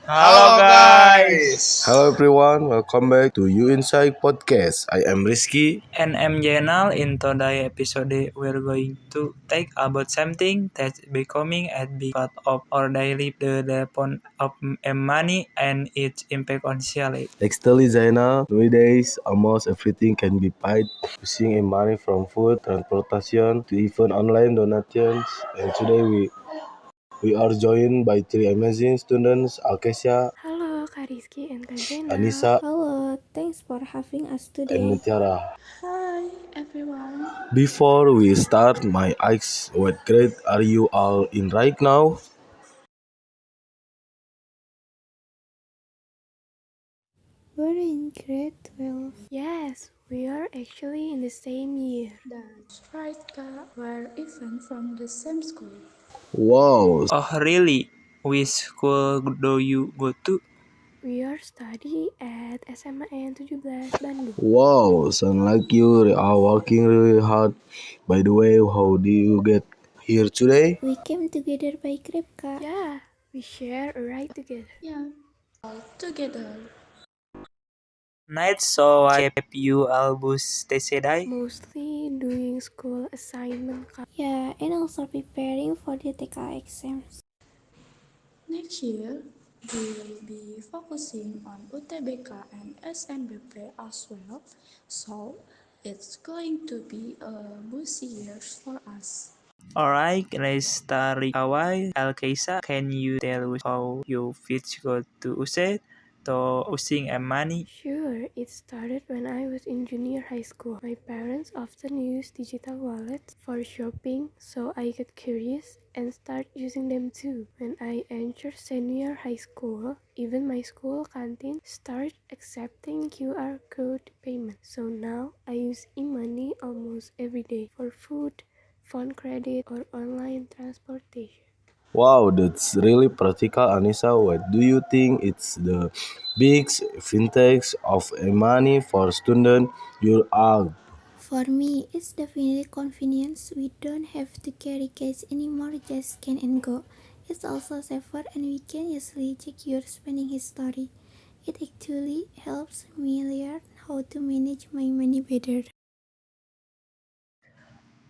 Halo guys. Hello everyone, welcome back to You Inside Podcast. I am Rizky. And I'm Jenal. In today's episode, we're going to talk about something that's becoming a big part of our daily life, the development of money and its impact on society. Actually, Zainal, nowadays almost everything can be paid using money from food, transportation, to even online donations. And today we are joined by three amazing students, Alkesia, Halo Kak Rizky and Kak Zainal. Anissa, Hello, thanks for having us and today. Mutiara. Hi everyone. Before we start, my ask, what grade are you all in right now? We're in grade 12. Yes, we are actually in the same year. That's right, Kak. We're even from the same school. Wow, Oh, really? Which school do you go to? We are studying at SMAN 17 Bandung. wow, sound like you are working really hard. By the way, how do you get here today? We came together by Grab, Kak. Yeah, we share a ride together. Yeah, all together. Night, so I kept you albus today. Mostly doing school assignment, Kak. Yeah, and also preparing for the TK exams. Next year, we will be focusing on UTBK and SNBP as well, so it's going to be a busy year for us. Alright, let's start right away. Alkeisa, can you tell us how you first got to use to using money? Sure, it started when I was in junior high school. My parents often use digital wallets for shopping, so I got curious and started using them too. When I entered senior high school, even my school canteen started accepting QR code payment. So now I use e-money almost every day for food, phone credit, or online transportation. Wow, that's really practical, Anissa. What do you think it's the big fintechs of money for student you are? For me, it's definitely convenience. We don't have to carry cash anymore, just scan and go. It's also safer and we can easily check your spending history. It actually helps me learn how to manage my money better.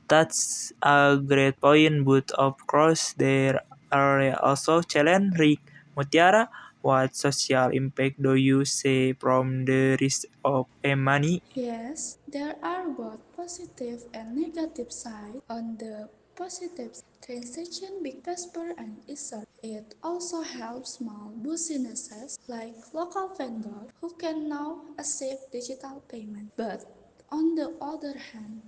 That's a great point, but of course there are also challenges. Mutiara, what social impact do you see from the risk of money? Yes, there are both positive and negative sides. On the positive transaction big faster and easier. It also helps small businesses like local vendors who can now accept digital payment. But on the other hand,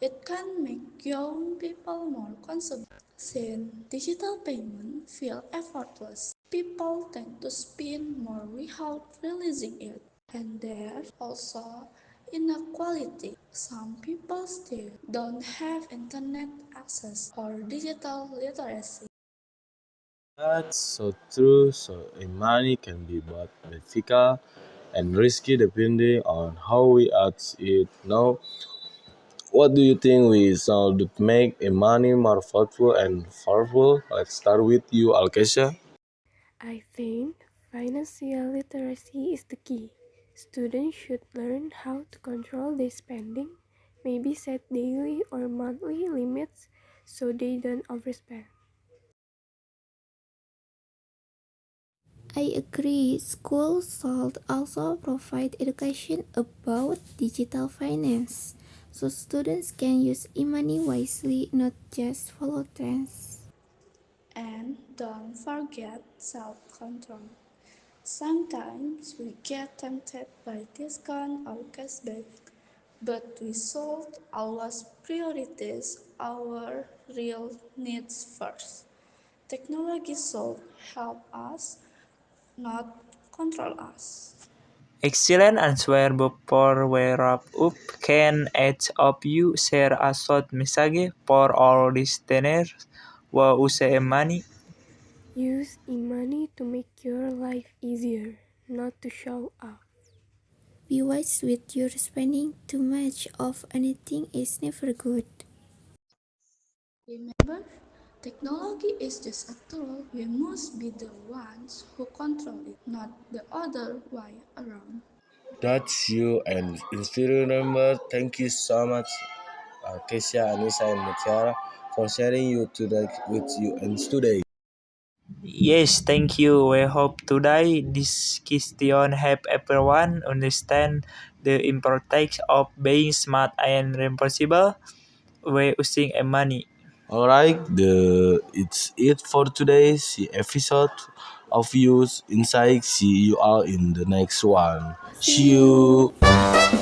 it can make young people more conservative. Since digital payment feel effortless, people tend to spend more without realizing it. And there's also inequality. Some people still don't have internet access or digital literacy. That's so true. So, money can be both beneficial and risky depending on how we use it. Now, what do you think we should make money more thoughtful and powerful? Let's start with you, Alkesia. I think financial literacy is the key. Students should learn how to control their spending, maybe set daily or monthly limits so they don't overspend. I agree. Schools should also provide education about digital finance so students can use e-money wisely, not just follow trends. And don't forget self-control. Sometimes we get tempted by discount or cashback, but we should always prioritize our real needs first. Technology should help us, not control us. Excellent answer before we wrap up. Can each of you share a short message for our listeners who use money? Use e-money to make your life easier, not to show off. Be wise with your spending. Too much of anything is never good. Remember, Technology is just a tool. We must be the ones who control it, not the other way around. That's you and inspiring member. Thank you so much, Kesia, Anissa, and Mutiara for sharing you today with you and today. Yes, thank you. We hope today this question help everyone understand the importance of being smart and responsible when using money. Alright, it's it for today's episode of Use Insight. See you all in the next one. See See you. you.